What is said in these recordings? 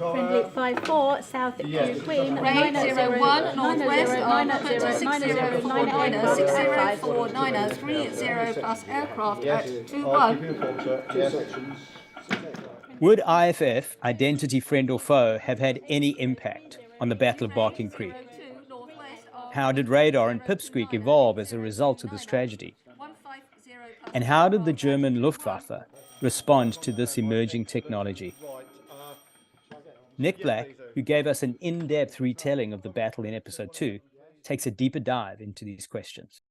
Friendly 5-4, South Queen, 901, Northwest, 6049er, 6049er, 30 plus aircraft at 21. Would IFF, identity friend or foe, have had any impact on the Battle of Barking Creek? How did radar and Pipsqueak evolve as a result of this tragedy? And how did the German Luftwaffe respond to this emerging technology? Nick Black, who gave us an in-depth retelling of the battle in episode 2, takes a deeper dive into these questions.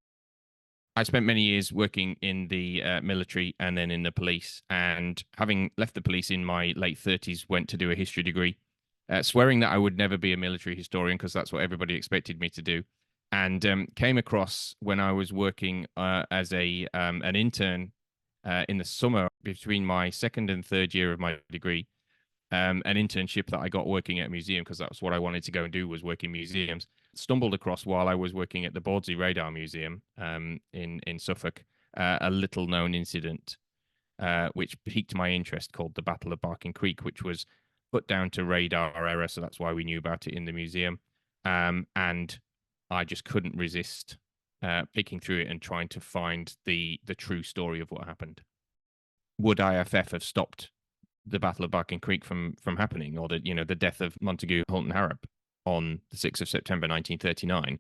I spent many years working in the military and then in the police, and having left the police in my late 30s, went to do a history degree, swearing that I would never be a military historian because that's what everybody expected me to do, and came across when I was working as an intern in the summer between my second and third year of my degree, an internship that I got working at a museum because that's what I wanted to go and do, was work in museums. Stumbled across while I was working at the Bawdsey Radar Museum in Suffolk, a little known incident which piqued my interest, called the Battle of Barking Creek, which was put down to radar error, so that's why we knew about it in the museum. And I just couldn't resist picking through it and trying to find the true story of what happened. Would IFF have stopped the Battle of Barking Creek from happening, or the death of Montagu, Holt and Harrop on the 6th of September 1939.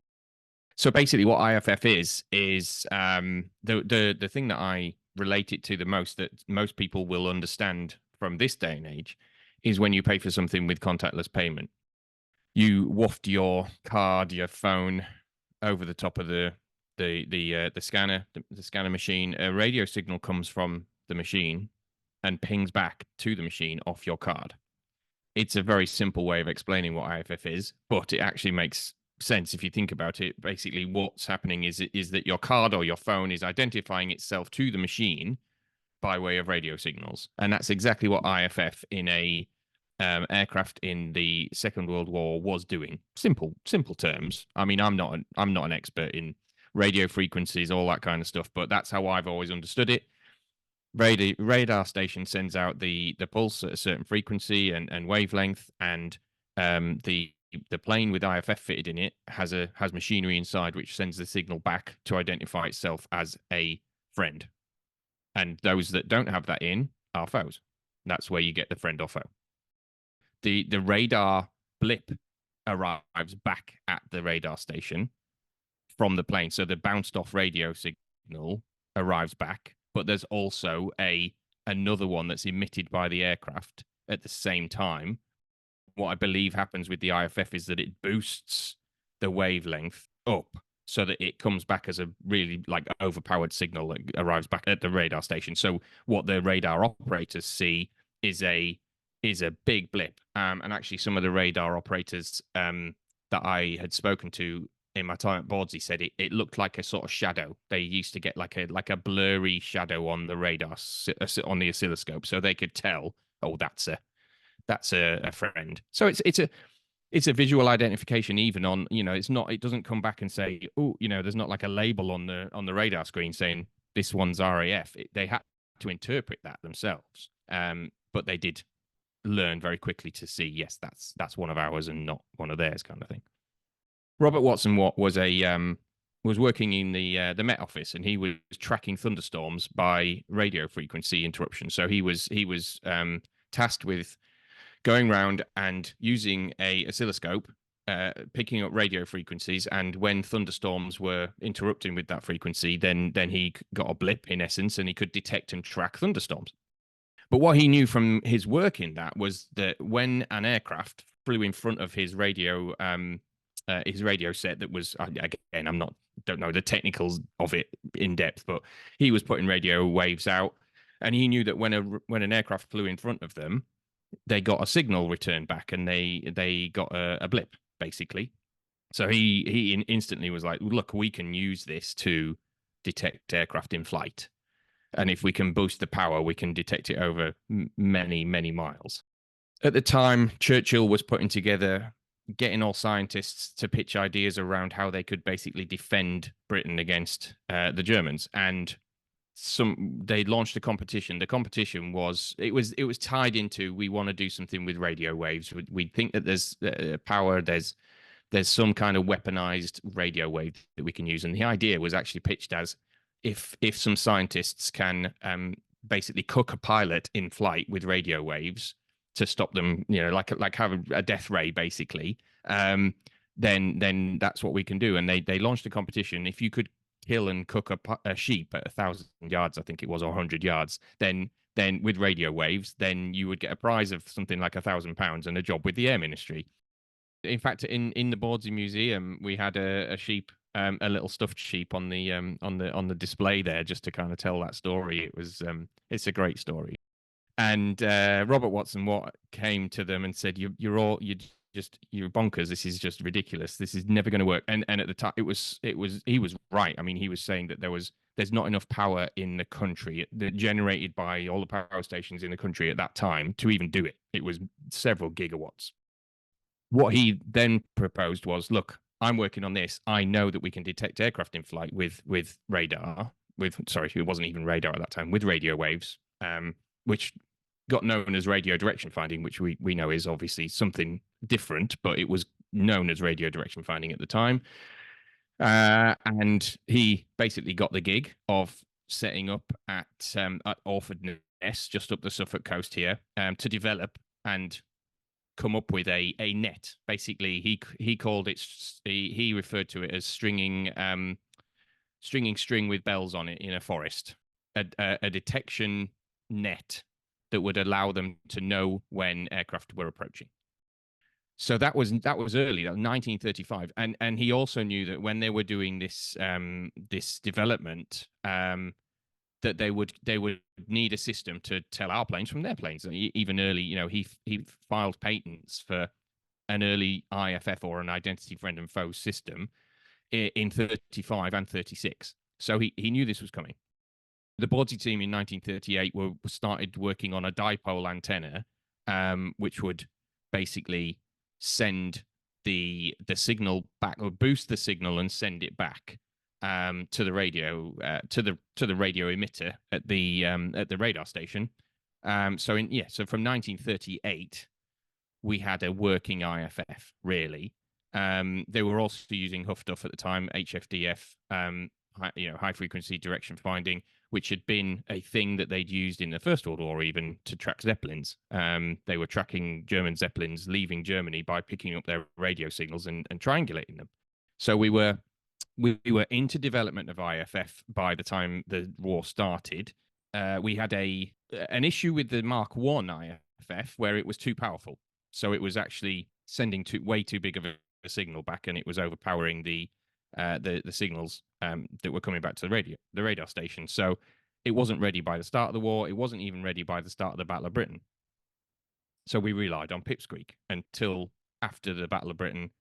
So basically what IFF is the thing that I relate it to the most, that most people will understand from this day and age, is when you pay for something with contactless payment. You waft your card, your phone over the top of the scanner machine. A radio signal comes from the machine and pings back to the machine off your card. It's a very simple way of explaining what IFF is, but it actually makes sense if you think about it. Basically, what's happening is that your card or your phone is identifying itself to the machine by way of radio signals, and that's exactly what IFF in a aircraft in the Second World War was doing. Simple terms. I mean, I'm not an expert in radio frequencies, all that kind of stuff, but that's how I've always understood it. Radar station sends out the pulse at a certain frequency and wavelength, and the plane with IFF fitted in it has machinery inside which sends the signal back to identify itself as a friend. And those that don't have that in are foes. That's where you get the friend or foe. The radar blip arrives back at the radar station from the plane, so the bounced off radio signal arrives back. But there's also another one that's emitted by the aircraft at the same time. What I believe happens with the IFF is that it boosts the wavelength up so that it comes back as a really overpowered signal that arrives back at the radar station. So what the radar operators see is a big blip. And actually some of the radar operators that I had spoken to in my time at Bawdsey said it looked like a sort of shadow. They used to get like a blurry shadow on the radar, on the oscilloscope, so they could tell, oh, that's a friend. So it's a visual identification, even on, it doesn't come back and say, oh, there's not like a label on the radar screen saying this one's RAF. They had to interpret that themselves, but they did learn very quickly to see, yes, that's one of ours and not one of theirs, kind of thing. Robert Watson was working in the Met Office, and he was tracking thunderstorms by radio frequency interruption. So he was tasked with going around and using a oscilloscope, picking up radio frequencies, and when thunderstorms were interrupting with that frequency, then he got a blip in essence, and he could detect and track thunderstorms. But what he knew from his work in that was that when an aircraft flew in front of his radio set, that was, again, don't know the technicals of it in depth, but he was putting radio waves out, and he knew that when an aircraft flew in front of them, they got a signal returned back, and they got a blip, basically. So he instantly was like, look, we can use this to detect aircraft in flight, and if we can boost the power, we can detect it over many, many miles. At the time, Churchill was putting together, getting all scientists to pitch ideas around how they could basically defend Britain against the Germans. And they launched a competition. The competition was tied into, we want to do something with radio waves. We think that there's power, there's some kind of weaponized radio wave that we can use. And the idea was actually pitched as, if some scientists can basically cook a pilot in flight with radio waves to stop them, like have a death ray basically, then that's what we can do. And they launched a competition. If you could kill and cook a sheep at 1,000 yards, I think it was, or 100 yards, then with radio waves, then you would get a prize of something like £1,000 and a job with the Air Ministry. In fact, in the Bawdsey Museum, we had a sheep, a little stuffed sheep on the display there, just to kind of tell that story. It's a great story. And Robert Watson Watt came to them and said, you're bonkers. This is just ridiculous. This is never going to work. And at the time, he was right. I mean, he was saying that there's not enough power in the country generated by all the power stations in the country at that time to even do it. It was several gigawatts. What he then proposed was, look, I'm working on this. I know that we can detect aircraft in flight with radar. It wasn't even radar at that time, with radio waves, which got known as radio direction finding, which we know is obviously something different, but it was known as radio direction finding at the time. And he basically got the gig of setting up at Orford Ness, just up the Suffolk coast here, to develop and come up with a net. Basically, he called it, he referred to it as stringing string with bells on it in a forest, a detection net that would allow them to know when aircraft were approaching. So that was early, 1935, and he also knew that when they were doing this development, that they would need a system to tell our planes from their planes. Even early, he filed patents for an early IFF, or an identity friend and foe system, in 35 and 36. So he knew this was coming. The Bawdsey team in 1938 started working on a dipole antenna, which would basically send the signal back, or boost the signal and send it back to the radio, to the radio emitter at the radar station. So from 1938, we had a working IFF, really. They were also using HFDF at the time, HFDF, high frequency direction finding, which had been a thing that they'd used in the First World War, even to track Zeppelins. They were tracking German Zeppelins leaving Germany by picking up their radio signals and triangulating them. So we were into development of IFF by the time the war started. We had an issue with the Mark I IFF where it was too powerful. So it was actually sending way too big of a signal back, and it was overpowering the signals that were coming back to the radar station. So it wasn't ready by the start of the war. It wasn't even ready by the start of the Battle of Britain. So we relied on Pipsqueak until after the Battle of Britain,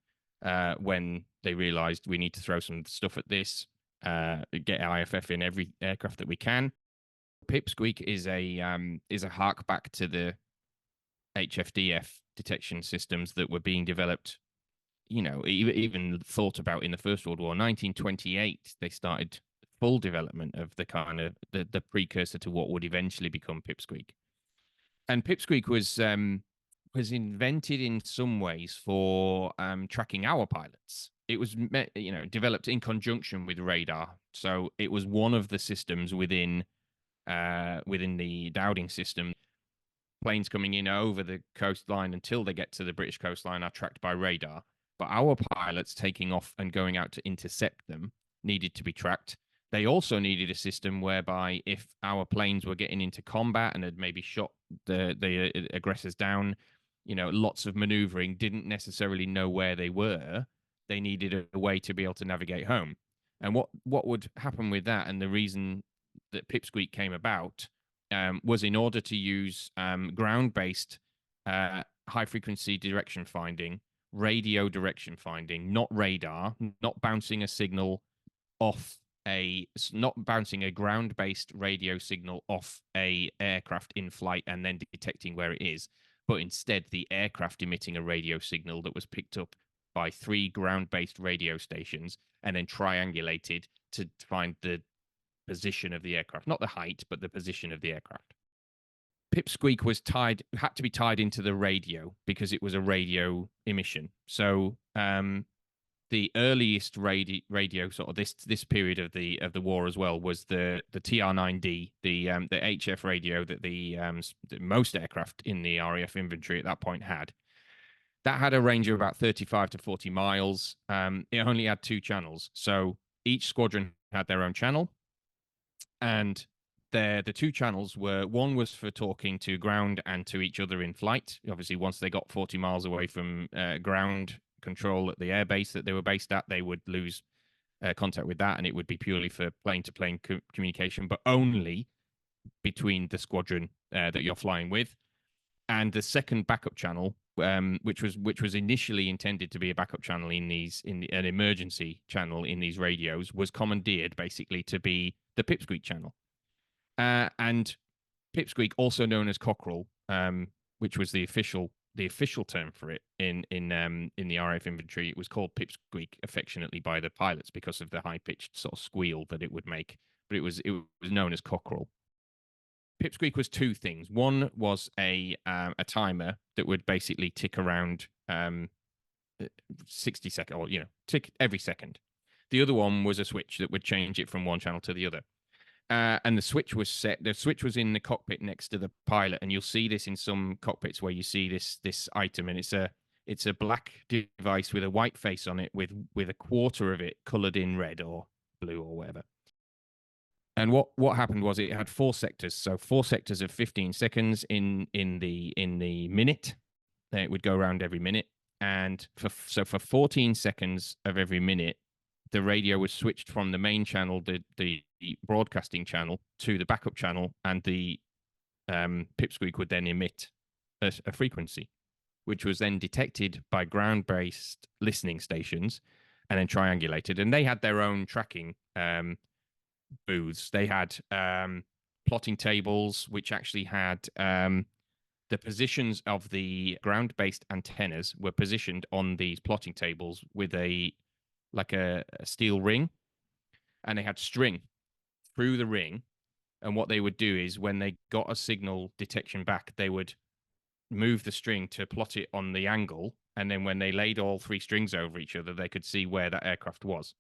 when they realized we need to throw some stuff at this, get IFF in every aircraft that we can. Pipsqueak is a hark back to the HFDF detection systems that were being developed, even thought about in the First World War. 1928, they started full development of the kind of the precursor to what would eventually become Pipsqueak. And Pipsqueak was invented in some ways for tracking our pilots. It was developed in conjunction with radar, so it was one of the systems within the Dowding system. Planes coming in over the coastline until they get to the British coastline are tracked by radar, but our pilots taking off and going out to intercept them needed to be tracked. They also needed a system whereby if our planes were getting into combat and had maybe shot the aggressors down, lots of maneuvering, didn't necessarily know where they were, they needed a way to be able to navigate home. And what would happen with that, and the reason that Pipsqueak came about, was in order to use ground-based high-frequency direction finding, radio direction finding, not radar, not bouncing a signal off not bouncing a ground-based radio signal off a aircraft in flight and then detecting where it is, but instead the aircraft emitting a radio signal that was picked up by 3 ground-based radio stations and then triangulated to find the position of the aircraft, not the height, but the position of the aircraft. Pipsqueak had to be tied into the radio because it was a radio emission. So the earliest radio sort of this period of the war as well was the TR9D, the HF radio that the most aircraft in the RAF inventory at that point had. That had a range of about 35 to 40 miles. It only had 2 channels, so each squadron had their own channel, and the 2 channels were, one was for talking to ground and to each other in flight. Obviously, once they got 40 miles away from ground control at the airbase that they were based at, they would lose contact with that, and it would be purely for plane-to-plane communication, but only between the squadron that you're flying with. And the second backup channel, which was initially intended to be a backup channel an emergency channel in these radios, was commandeered basically to be the Pipsqueak channel. And Pipsqueak, also known as cockerel, which was the official term for it in the RAF inventory, it was called Pipsqueak affectionately by the pilots because of the high-pitched sort of squeal that it would make. But it was known as cockerel. Pipsqueak was 2 things. One was a timer that would basically tick around 60 seconds, or tick every second. The other one was a switch that would change it from one channel to the other. And the switch was set. The switch was in the cockpit next to the pilot, and you'll see this in some cockpits where you see this item, and it's a black device with a white face on it, with a quarter of it coloured in red or blue or whatever. And what happened was it had 4 sectors, so 4 sectors of 15 seconds in the minute. It would go around every minute, and for 14 seconds of every minute, the radio was switched from the main channel, the broadcasting channel, to the backup channel, and the Pipsqueak would then emit a frequency, which was then detected by ground-based listening stations and then triangulated. And they had their own tracking booths. They had plotting tables, which actually had the positions of the ground-based antennas were positioned on these plotting tables with a steel ring, and they had string through the ring. And what they would do is, when they got a signal detection back, they would move the string to plot it on the angle, and then when they laid all 3 strings over each other, they could see where that aircraft was,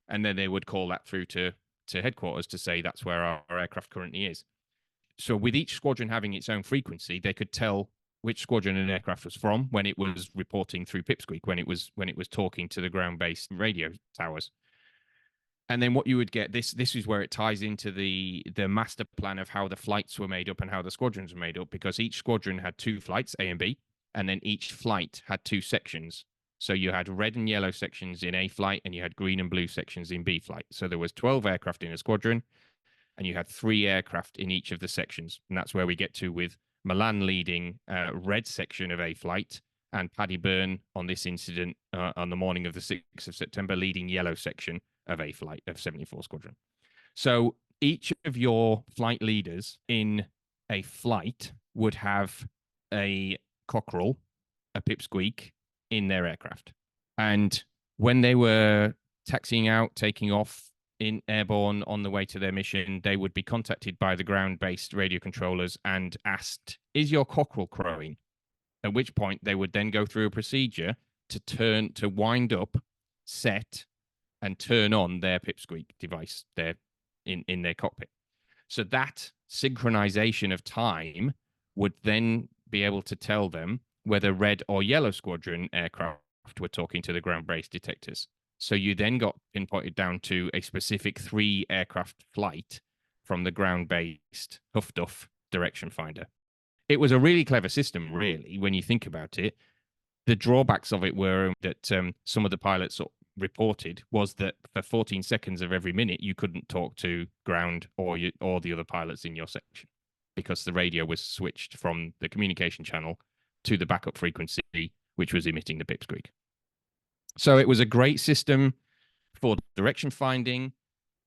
and then they would call that through to headquarters to say that's where our aircraft currently is. So with each squadron having its own frequency, they could tell which squadron an aircraft was from when it was reporting through Pipsqueak, when it was talking to the ground-based radio towers. And then what you would get, this is where it ties into the master plan of how the flights were made up and how the squadrons were made up, because each squadron had 2 flights, A and B, and then each flight had 2 sections. So you had red and yellow sections in A flight, and you had green and blue sections in B flight. So there was 12 aircraft in a squadron, and you had 3 aircraft in each of the sections. And that's where we get to with Milan leading red section of A flight, and Paddy Byrne on this incident on the morning of the 6th of September leading yellow section of A flight of 74 Squadron. So each of your flight leaders in a flight would have a cockerel, a Pipsqueak in their aircraft. And when they were taxiing out, taking off in airborne on the way to their mission, they would be contacted by the ground-based radio controllers and asked, "Is your cockerel crowing?" At which point they would then go through a procedure to wind up, set, and turn on their Pipsqueak device there in their cockpit. So that synchronization of time would then be able to tell them whether red or yellow squadron aircraft were talking to the ground-based detectors. So you then got pinpointed down to a specific 3 aircraft flight from the ground-based Huff Duff direction finder. It was a really clever system, really, when you think about it. The drawbacks of it were that some of the pilots reported was that for 14 seconds of every minute, you couldn't talk to ground or the other pilots in your section, because the radio was switched from the communication channel to the backup frequency, which was emitting the Pipsqueak. So it was a great system for direction finding.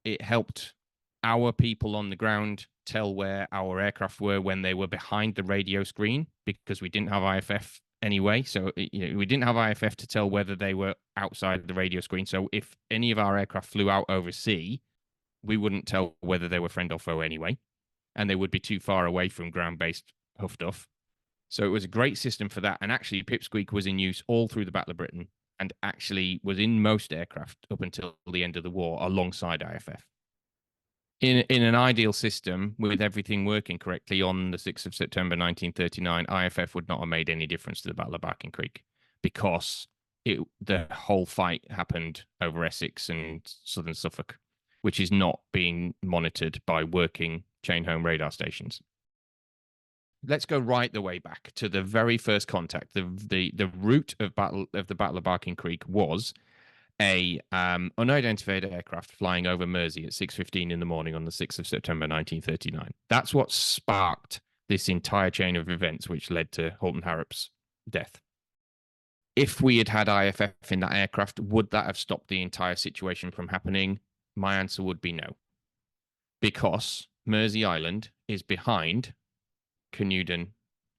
It helped our people on the ground tell where our aircraft were when they were behind the radio screen, because we didn't have IFF anyway. So we didn't have IFF to tell whether they were outside the radio screen. So if any of our aircraft flew out over sea, we wouldn't tell whether they were friend or foe anyway, and they would be too far away from ground-based Huff-Duff. So it was a great system for that. And actually, Pipsqueak was in use all through the Battle of Britain and actually was in most aircraft up until the end of the war alongside IFF. In an ideal system, with everything working correctly on the 6th of September 1939, IFF would not have made any difference to the Battle of Barking Creek because the whole fight happened over Essex and southern Suffolk, which is not being monitored by working chain home radar stations. Let's go right the way back to the very first contact. The route of the Battle of Barking Creek was a unidentified aircraft flying over Mersey at 6:15 in the morning on the 6th of September 1939. That's what sparked this entire chain of events, which led to Halton Harrop's death. If we had had IFF in that aircraft, would that have stopped the entire situation from happening? My answer would be no, because Mersey Island is behind Canewdon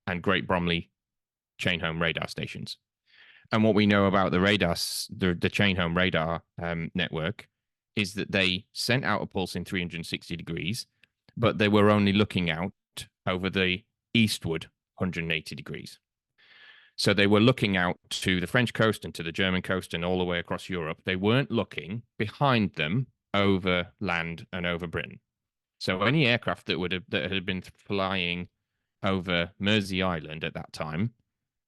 and Great Bromley chain home radar stations. And what we know about the radars, the chain home radar network, is that they sent out a pulse in 360 degrees, but they were only looking out over the eastward 180 degrees. So they were looking out to the French coast and to the German coast and all the way across Europe. They weren't looking behind them over land and over Britain. So any aircraft that had been flying over Mersey Island at that time,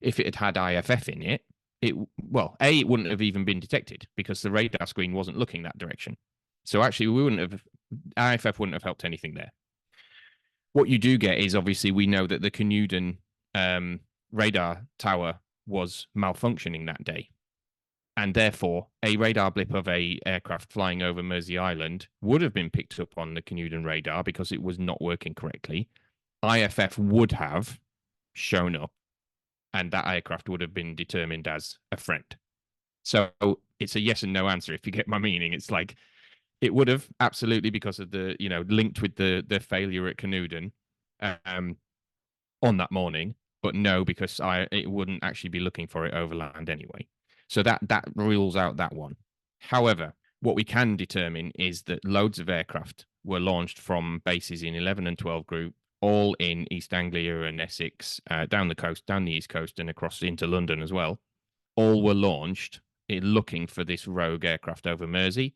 if it had IFF in it, it wouldn't have even been detected because the radar screen wasn't looking that direction. So actually, IFF wouldn't have helped anything there. What you do get is, obviously, we know that the Canewdon radar tower was malfunctioning that day. And therefore, a radar blip of a aircraft flying over Mersey Island would have been picked up on the Canewdon radar because it was not working correctly. IFF would have shown up, and that aircraft would have been determined as a friend. So it's a yes and no answer, if you get my meaning. It's like, it would have, absolutely, because of the, linked with the failure at Canewdon on that morning, but no, because it wouldn't actually be looking for it over land anyway. So that rules out that one. However, what we can determine is that loads of aircraft were launched from bases in 11 and 12 group, all in East Anglia and Essex, down the coast, down the East Coast, and across into London as well. All were launched looking for this rogue aircraft over Mersey.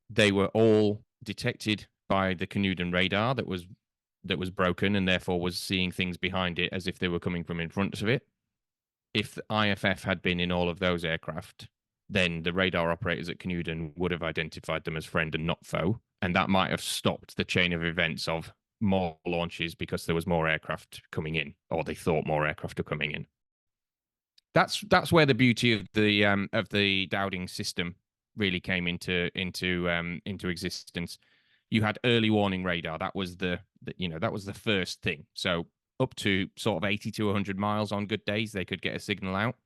They were all detected by the Canewdon radar that was broken and therefore was seeing things behind it as if they were coming from in front of it. If the IFF had been in all of those aircraft, then the radar operators at Canewdon would have identified them as friend and not foe, and that might have stopped the chain of events of more launches because there was more aircraft coming in, or they thought more aircraft were coming in. That's where the beauty of the Dowding system really came into existence. You had early warning radar. That was the first thing. So up to sort of 80 to 100 miles on good days, they could get a signal out.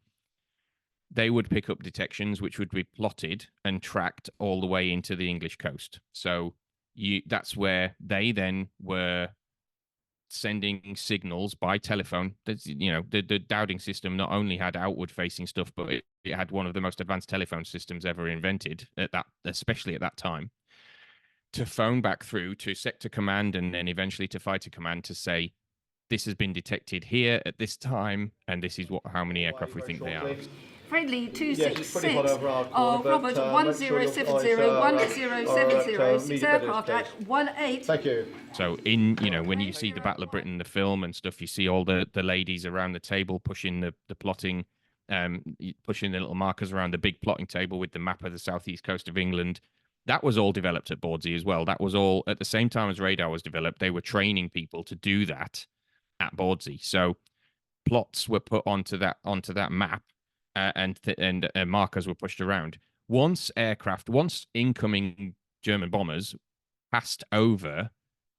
They would pick up detections, which would be plotted and tracked all the way into the English coast. So that's where they then were sending signals by telephone. The Dowding system not only had outward-facing stuff, but it had one of the most advanced telephone systems ever invented, especially at that time, to phone back through to sector command and then eventually to fighter command to say, this has been detected here at this time, and this is how many aircraft we think they are. Friendly 266 of Robert 10701070, 6 aircraft at 18. Thank you. So when you see the Battle of Britain, the film and stuff, you see all the ladies around the table pushing the plotting, pushing the little markers around the big plotting table with the map of the southeast coast of England. That was all developed at Bawdsey as well. That was all at the same time as radar was developed. They were training people to do that at Bawdsey. So plots were put onto that map. And markers were pushed around. Once incoming German bombers passed over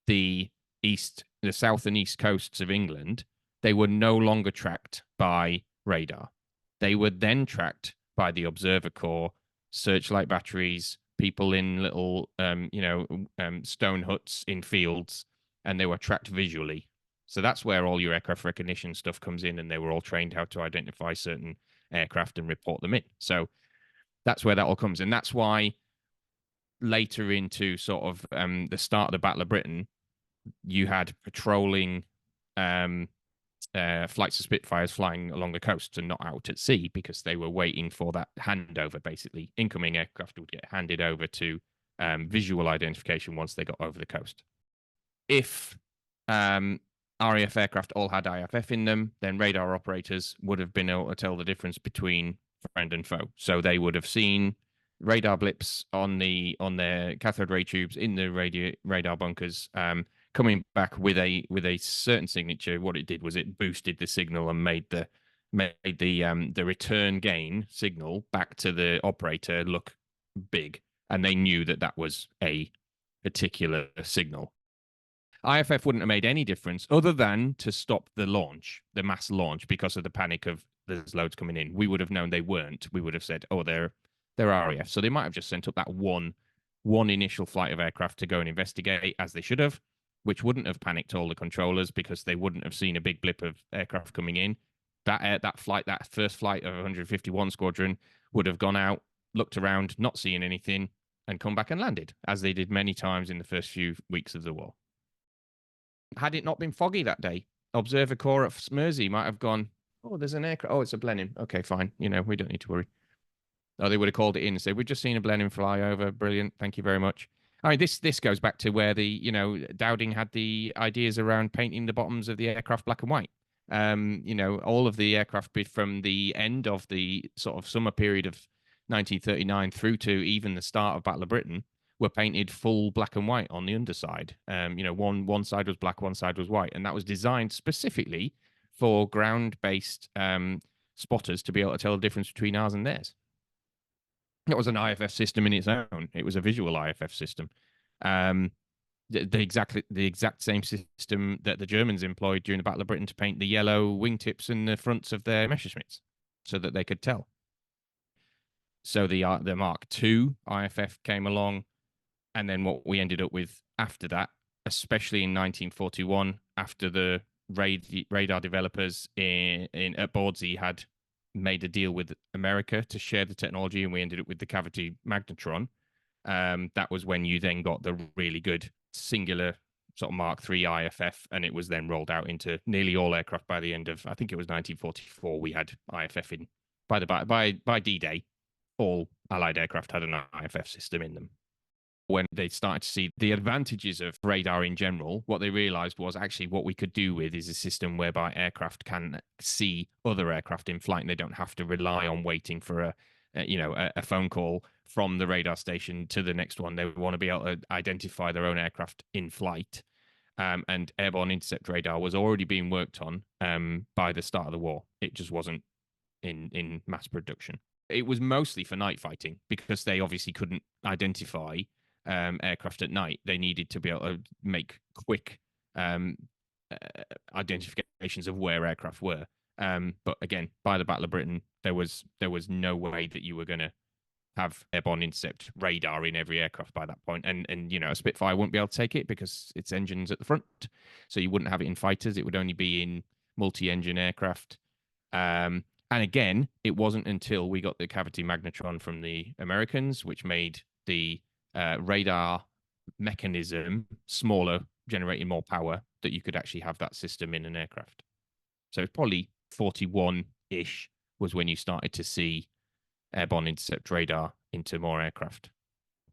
the south and east coasts of England, they were no longer tracked by radar. They were then tracked by the observer corps, searchlight batteries, people in little stone huts in fields, and they were tracked visually. So that's where all your aircraft recognition stuff comes in, and they were all trained how to identify certain aircraft and report them in. So that's where that all comes. And that's why later into sort of the start of the Battle of Britain, you had patrolling flights of Spitfires flying along the coast and not out at sea because they were waiting for that handover. Basically, incoming aircraft would get handed over to visual identification once they got over the coast. If RAF aircraft all had IFF in them, then radar operators would have been able to tell the difference between friend and foe. So they would have seen radar blips on their cathode ray tubes in the radar bunkers, coming back with a certain signature. What it did was it boosted the signal and made the return gain signal back to the operator look big, and they knew that was a particular signal. IFF wouldn't have made any difference other than to stop the launch, the mass launch, because of the panic of there's loads coming in. We would have known they weren't. We would have said, oh, they're RAF. So they might have just sent up that one initial flight of aircraft to go and investigate, as they should have, which wouldn't have panicked all the controllers because they wouldn't have seen a big blip of aircraft coming in. That first flight of 151 Squadron would have gone out, looked around, not seeing anything, and come back and landed, as they did many times in the first few weeks of the war. Had it not been foggy that day, Observer Corps at Mersey might have gone, oh, there's an aircraft. Oh, it's a Blenheim. Okay, fine. We don't need to worry. Or they would have called it in and said, we've just seen a Blenheim fly over. Brilliant. Thank you very much. I mean, this goes back to where Dowding had the ideas around painting the bottoms of the aircraft black and white. All of the aircraft from the end of the sort of summer period of 1939 through to even the start of Battle of Britain were painted full black and white on the underside. One side was black, one side was white, and that was designed specifically for ground-based spotters to be able to tell the difference between ours and theirs. It was an IFF system in its own. It was a visual IFF system. The exact same system that the Germans employed during the Battle of Britain to paint the yellow wingtips and the fronts of their Messerschmitts so that they could tell. So the Mark II IFF came along, and then what we ended up with after that, especially in 1941, after the radar developers at Bawdsey had made a deal with America to share the technology, and we ended up with the cavity magnetron. That was when you then got the really good singular sort of Mark III IFF, and it was then rolled out into nearly all aircraft by the end of, I think it was 1944. We had IFF in by D-Day. All Allied aircraft had an IFF system in them. When they started to see the advantages of radar in general, what they realized was actually what we could do with is a system whereby aircraft can see other aircraft in flight, and they don't have to rely on waiting for a phone call from the radar station to the next one. They want to be able to identify their own aircraft in flight. And airborne intercept radar was already being worked on by the start of the war. It just wasn't in mass production. It was mostly for night fighting because they obviously couldn't identify aircraft at night. They needed to be able to make quick identifications of where aircraft were. But again, by the Battle of Britain, there was no way that you were going to have airborne intercept radar in every aircraft by that point. And a Spitfire wouldn't be able to take it because its engine's at the front. So you wouldn't have it in fighters. It would only be in multi-engine aircraft. And again, it wasn't until we got the cavity magnetron from the Americans, which made the radar mechanism smaller, generating more power, that you could actually have that system in an aircraft. So it's probably 41-ish was when you started to see airborne intercept radar into more aircraft.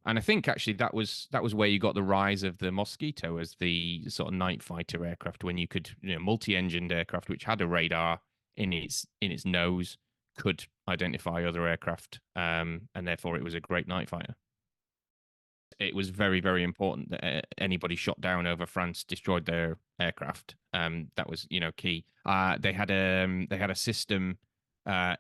And I think actually that was where you got the rise of the Mosquito as the sort of night fighter aircraft, when you could, multi-engined aircraft which had a radar in its nose could identify other aircraft, and therefore it was a great night fighter. It was very, very important that anybody shot down over France destroyed their aircraft. That was, key. They had a system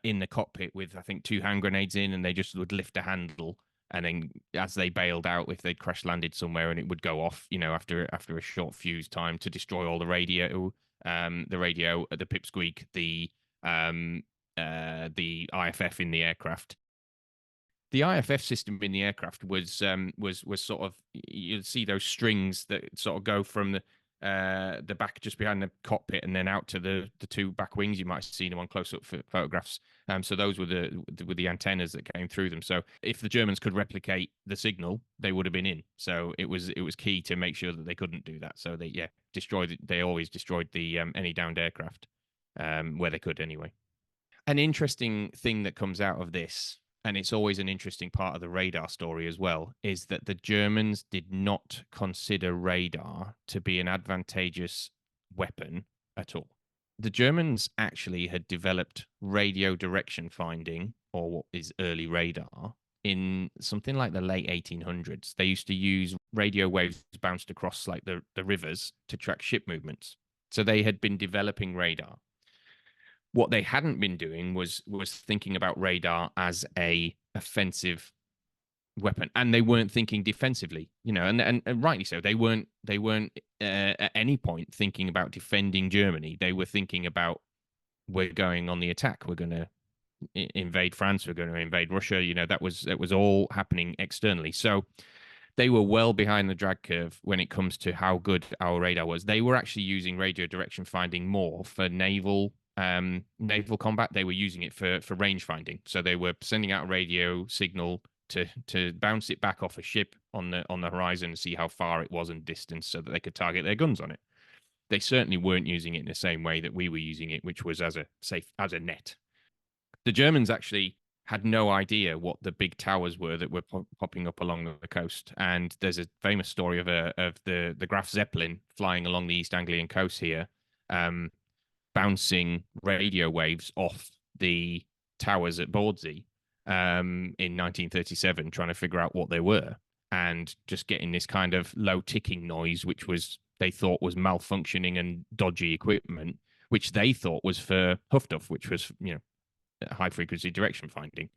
in the cockpit with, I think, 2 hand grenades in, and they just would lift a handle, and then as they bailed out, if they'd crash landed somewhere, and it would go off, after a short fuse time to destroy all the radio, the Pipsqueak, the IFF in the aircraft. The IFF system in the aircraft was sort of, you'd see those strings that sort of go from the back just behind the cockpit, and then out to the two back wings. You might have seen them on close-up photographs. So those were the antennas that came through them. So if the Germans could replicate the signal, they would have been in. So it was key to make sure that they couldn't do that. So they destroyed it. They always destroyed the any downed aircraft where they could anyway. An interesting thing that comes out of this, and it's always an interesting part of the radar story as well, is that the Germans did not consider radar to be an advantageous weapon at all. The Germans actually had developed radio direction finding, or what is early radar, in something like the late 1800s. They used to use radio waves bounced across like the rivers to track ship movements. So they had been developing radar. What they hadn't been doing was thinking about radar as a offensive weapon, and they weren't thinking defensively, and rightly so. They weren't at any point thinking about defending Germany. They were thinking about, we're going on the attack. We're going to invade France. We're going to invade Russia. That was all happening externally. So they were well behind the drag curve when it comes to how good our radar was. They were actually using radio direction finding more for naval combat. They were using it for range finding. So they were sending out a radio signal to bounce it back off a ship on the horizon and see how far it was in distance, so that they could target their guns on it. They certainly weren't using it in the same way that we were using it, which was as a net. The Germans actually had no idea what the big towers were that were popping up along the coast. And there's a famous story of the Graf Zeppelin flying along the East Anglian coast here, bouncing radio waves off the towers at Bordsey in 1937, trying to figure out what they were, and just getting this kind of low ticking noise, which they thought was malfunctioning and dodgy equipment, which they thought was for Huffduff, which was high frequency direction finding,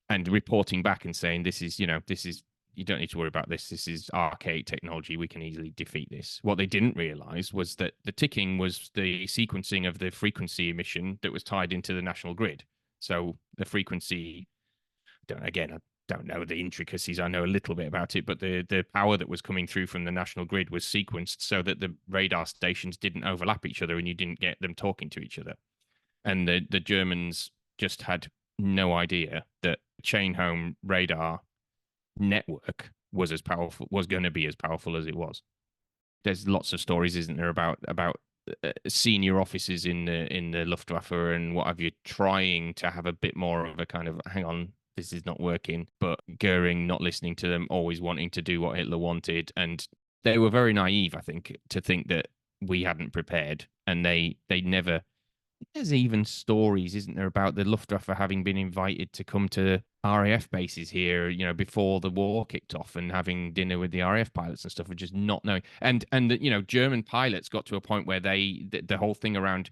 and reporting back and saying, this is you don't need to worry about this. This is archaic technology. We can easily defeat this. What they didn't realize was that the ticking was the sequencing of the frequency emission that was tied into the national grid. So the frequency, I don't know the intricacies. I know a little bit about it, but the power that was coming through from the national grid was sequenced so that the radar stations didn't overlap each other and you didn't get them talking to each other. And the Germans just had no idea that chain home radar network was going to be as powerful as it was. There's lots of stories, isn't there, about senior officers in the Luftwaffe and what have you, trying to have a bit more of a kind of, hang on, this is not working, but Goering not listening to them, always wanting to do what Hitler wanted. And they were very naive, I think, to think that we hadn't prepared, and they never. There's even stories, isn't there, about the Luftwaffe having been invited to come to RAF bases here, before the war kicked off, and having dinner with the RAF pilots and stuff, and just not knowing. And German pilots got to a point where the whole thing around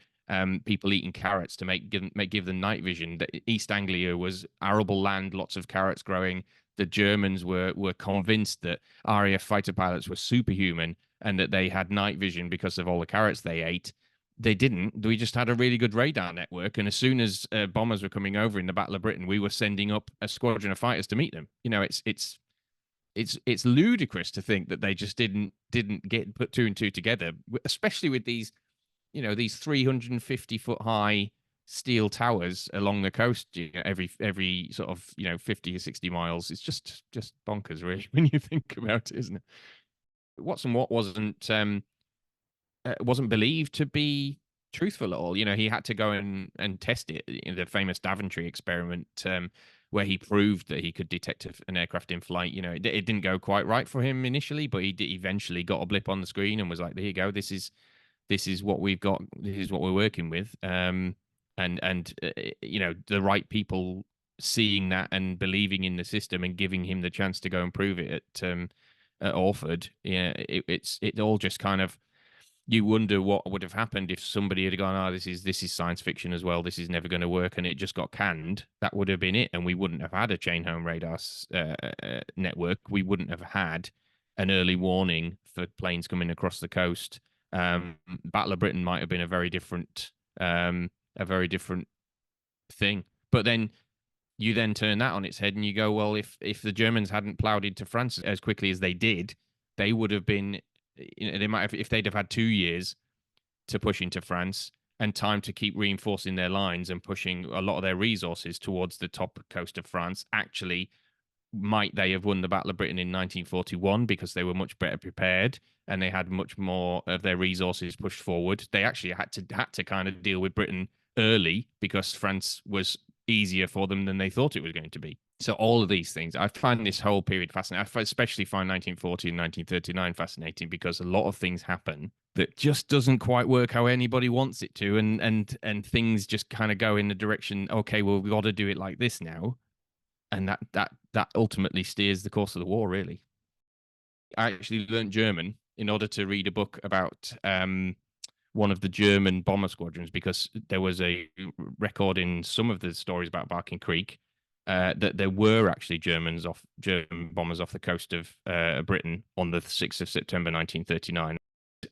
people eating carrots to give them night vision. That East Anglia was arable land, lots of carrots growing. The Germans were convinced that RAF fighter pilots were superhuman and that they had night vision because of all the carrots they ate. They didn't. We just had a really good radar network, and as soon as bombers were coming over in the Battle of Britain, we were sending up a squadron of fighters to meet them. It's ludicrous to think that they just didn't put two and two together, especially with these 350-foot high steel towers along the coast every sort of 50 or 60 miles. It's just bonkers, really, when you think about it, isn't it? Watson Watt wasn't believed to be truthful at all. He had to go and test it in the famous Daventry experiment, where he proved that he could detect an aircraft in flight. It didn't go quite right for him initially, but he eventually got a blip on the screen and was like, there you go, this is what we've got, this is what we're working with. And the right people seeing that and believing in the system and giving him the chance to go and prove it at Orford. It all just kind of, you wonder what would have happened if somebody had gone, this is science fiction as well, this is never going to work, and it just got canned. That would have been it, and we wouldn't have had a chain home radar network. We wouldn't have had an early warning for planes coming across the coast. Battle of Britain might have been a very different thing. But then you then turn that on its head and you go, well, if the Germans hadn't ploughed into France as quickly as they did, they would have been they might have, if they'd have had 2 years to push into France and time to keep reinforcing their lines and pushing a lot of their resources towards the top coast of France, actually, might they have won the Battle of Britain in 1941 because they were much better prepared and they had much more of their resources pushed forward? They actually had to kind of deal with Britain early because France was easier for them than they thought it was going to be. So all of these things, I find this whole period fascinating. I especially find 1940 and 1939 fascinating because a lot of things happen that just doesn't quite work how anybody wants it to, and things just kind of go in the direction, okay, well, we've got to do it like this now, and that ultimately steers the course of the war, really. I actually learned German in order to read a book about one of the German bomber squadrons, because there was a record in some of the stories about Barking Creek that there were actually German bombers off the coast of Britain on the 6th of September 1939.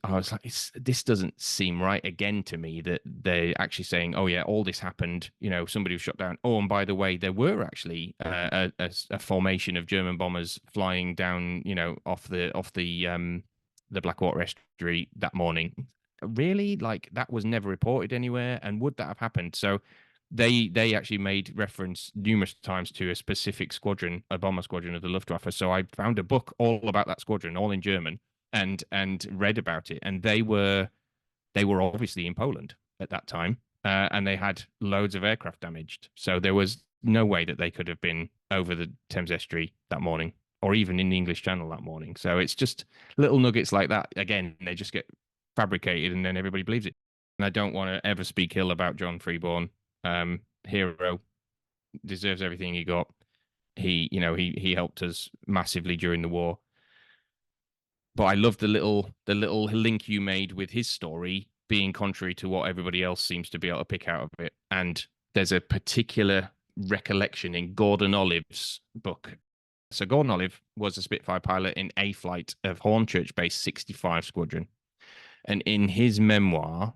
I was like, this doesn't seem right again to me, that they're actually saying, oh yeah, all this happened, somebody was shot down. Oh, and by the way, there were actually a formation of German bombers flying down, off the Blackwater estuary that morning. Really? Like, that was never reported anywhere, and would that have happened? So they actually made reference numerous times to a specific squadron, a bomber squadron of the Luftwaffe. So I found a book all about that squadron, all in German, and read about it. And they were obviously in Poland at that time, and they had loads of aircraft damaged. So there was no way that they could have been over the Thames estuary that morning, or even in the English Channel that morning. So it's just little nuggets like that. Again, they just get fabricated, and then everybody believes it. And I don't want to ever speak ill about John Freeborn. Hero, deserves everything he got. He helped us massively during the war. But I love the little link you made with his story being contrary to what everybody else seems to be able to pick out of it. And there's a particular recollection in Gordon Olive's book. So Gordon Olive was a Spitfire pilot in A Flight of Hornchurch Base 65 Squadron. And in his memoir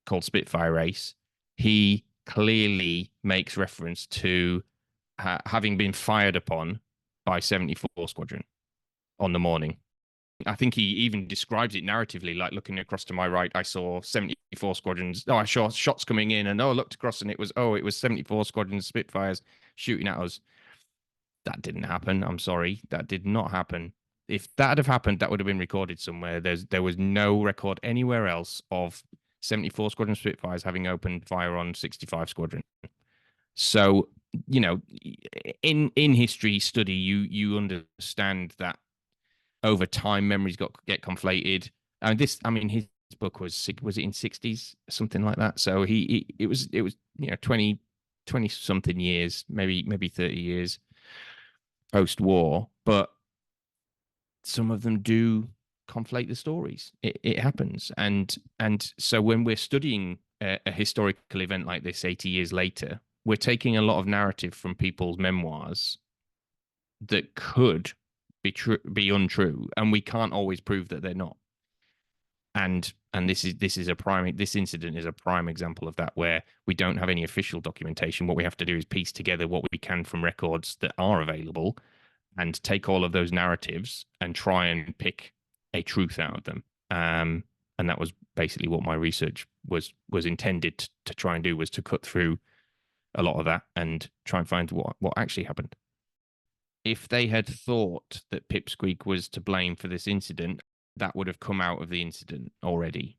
called Spitfire Race, he clearly makes reference to having been fired upon by 74 Squadron on the morning. I think he even describes it narratively, like, looking across to my right, I saw 74 Squadrons. Oh, I saw shots coming in, and I looked across, and it was 74 Squadrons Spitfires shooting at us. That didn't happen. I'm sorry. That did not happen. If that had have happened, that would have been recorded somewhere. There was no record anywhere else of 74 Squadron Spitfires having opened fire on 65 Squadron. So, in history study, you understand that over time memories get conflated. And his book was it in 60s, something like that. So it was 20 something years, maybe 30 years post-war, but some of them do conflate the stories. It happens. And so when we're studying a historical event like this 80 years later, we're taking a lot of narrative from people's memoirs that could be untrue, and we can't always prove that they're not. And this incident is a prime example of that, where we don't have any official documentation. What we have to do is piece together what we can from records that are available, and take all of those narratives and try and pick a truth out of them. And that was basically what my research was intended to try and do, was to cut through a lot of that and try and find what actually happened. If they had thought that Pipsqueak was to blame for this incident, that would have come out of the incident already.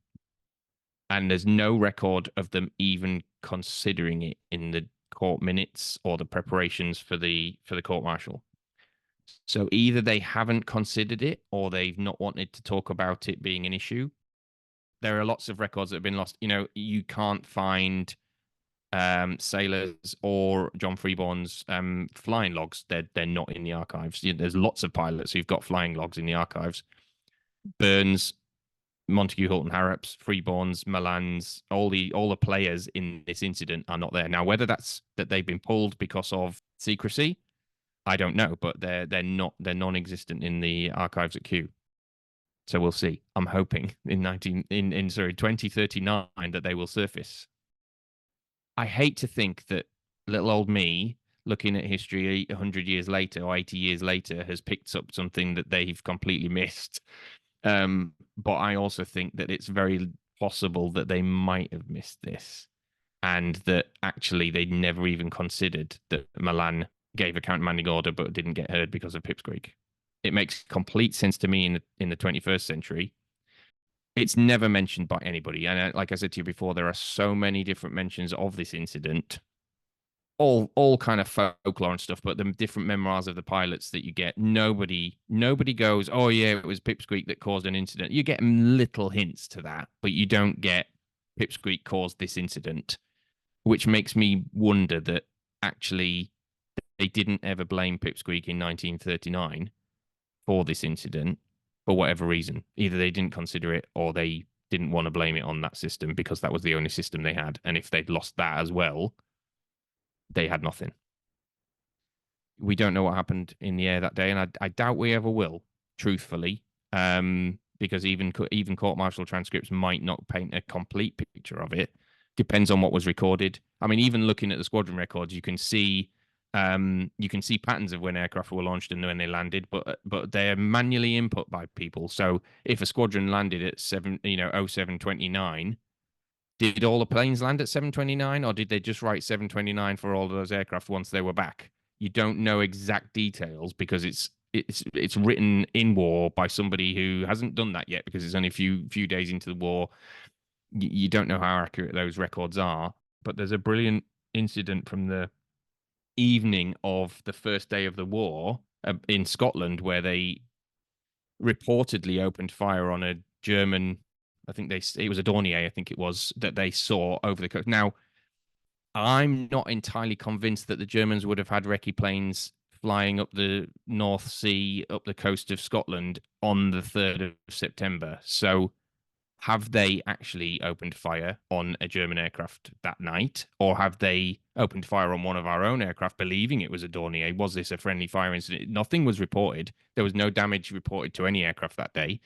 And there's no record of them even considering it in the court minutes or the preparations for the court-martial. So either they haven't considered it, or they've not wanted to talk about it being an issue. There are lots of records that have been lost. You can't find sailors or John Freeborn's flying logs. They're not in the archives. There's lots of pilots who've got flying logs in the archives. Burns, Montague, Hulton, Harrops, Freeborns, Malans, all the players in this incident are not there. Now, whether that's that they've been pulled because of secrecy, I don't know, but they're non-existent in the archives at Kew. So we'll see. I'm hoping in 2039 that they will surface. I hate to think that little old me, looking at history 100 years later or 80 years later, has picked up something that they've completely missed. But I also think that it's very possible that they might have missed this, and that actually they never even considered that Milan gave a countermanding order but didn't get heard because of Pipsqueak. It makes complete sense to me in the 21st century. It's never mentioned by anybody. And like I said to you before, there are so many different mentions of this incident, all kind of folklore and stuff, but the different memoirs of the pilots that you get, nobody goes, oh yeah, it was Pipsqueak that caused an incident. You get little hints to that, but you don't get Pipsqueak caused this incident, which makes me wonder that actually they didn't ever blame Pipsqueak in 1939 for this incident for whatever reason. Either they didn't consider it or they didn't want to blame it on that system because that was the only system they had. And if they'd lost that as well, they had nothing. We don't know what happened in the air that day, and I doubt we ever will, truthfully, because even court-martial transcripts might not paint a complete picture of it. Depends on what was recorded. I mean, even looking at the squadron records, you can see patterns of when aircraft were launched and when they landed, but they're manually input by people. So if a squadron landed at 0729, did all the planes land at 729, or did they just write 729 for all of those aircraft once they were back? You don't know exact details because it's written in war by somebody who hasn't done that yet because it's only a few days into the war. You don't know how accurate those records are. But there's a brilliant incident from the evening of the first day of the war in Scotland where they reportedly opened fire on a German, it was a Dornier, I think it was, that they saw over the coast. Now, I'm not entirely convinced that the Germans would have had recce planes flying up the North Sea, up the coast of Scotland on the 3rd of September. So have they actually opened fire on a German aircraft that night? Or have they opened fire on one of our own aircraft, believing it was a Dornier? Was this a friendly fire incident? Nothing was reported. There was no damage reported to any aircraft that day.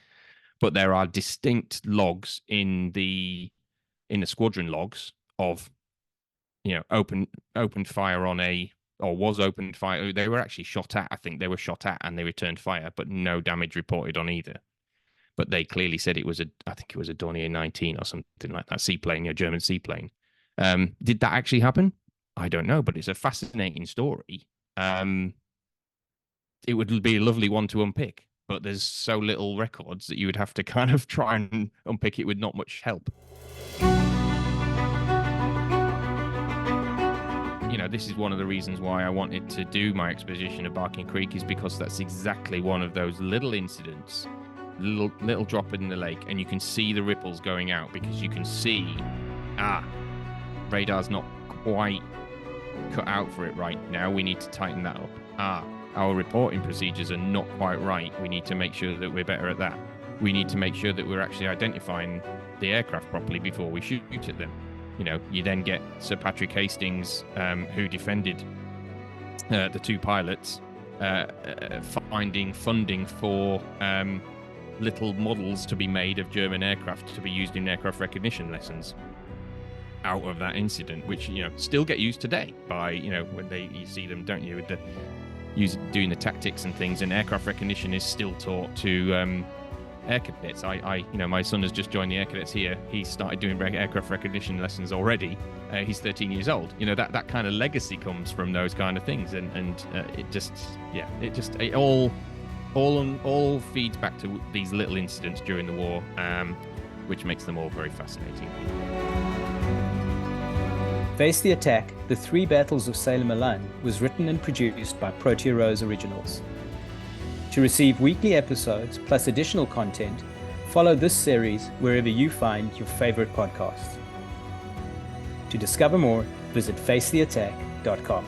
But there are distinct logs in the squadron logs of, opened fire on was opened fire. They were actually shot at. I think they were shot at and they returned fire, but no damage reported on either. But they clearly said I think it was a Dornier 19 or something like that, seaplane, German seaplane. Did that actually happen? I don't know, but it's a fascinating story. It would be a lovely one to unpick, but there's so little records that you would have to kind of try and unpick it with not much help. This is one of the reasons why I wanted to do my exposition of Barking Creek, is because that's exactly one of those little incidents, little drop in the lake, and you can see the ripples going out because you can see, radar's not quite cut out for it right now. We need to tighten that up. Our reporting procedures are not quite right. We need to make sure that we're better at that. We need to make sure that we're actually identifying the aircraft properly before we shoot at them. You then get Sir Patrick Hastings, who defended the two pilots, finding funding for little models to be made of German aircraft to be used in aircraft recognition lessons out of that incident, which still get used today by when you see them, don't you, with the doing the tactics and things, and aircraft recognition is still taught to air cadets. My son has just joined the air cadets here. He started doing aircraft recognition lessons already. He's 13 years old. That kind of legacy comes from those kind of things, and it all feeds back to these little incidents during the war, which makes them all very fascinating. Face the Attack, The Three Battles of Sailor Milan was written and produced by Protea Rose Originals. To receive weekly episodes plus additional content, follow this series wherever you find your favorite podcasts. To discover more, visit facetheattack.com.